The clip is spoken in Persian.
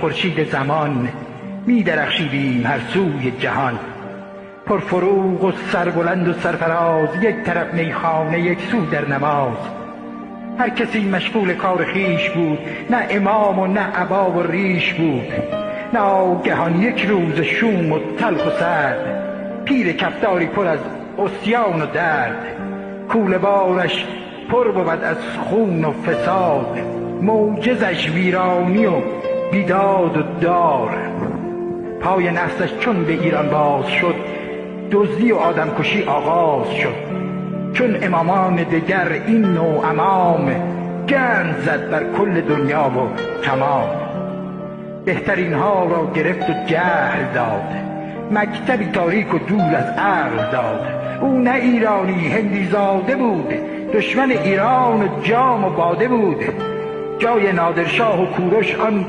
خورشید زمان می درخشیدیم هر سوی جهان. پرفروغ و سربلند و سرفراز، یک طرف میخانه یک سو در نماز. هر کسی مشغول کار خویش بود، نه امام و نه عبا و ریش بود. ناگهان یک روز شوم و تلخ و سرد، پیر کفتاری پر از عصیان و درد. کوله بارش پر بود از خون و فساد، موجزش ویرانی و بیداد و دار. پای نسلش چون به ایران باز شد، دزدی و آدمکشی آغاز شد. چون امامان دگر این نوع امام، گند زد بر کل دنیا و تمام. بهترین ها را گرفت و جهل داد، مکتبی تاریک و دور از عقل داد. او نه ایرانی هندی زاده بود، دشمن ایران و جام و باده بود. جای نادرشاه و کوروش آن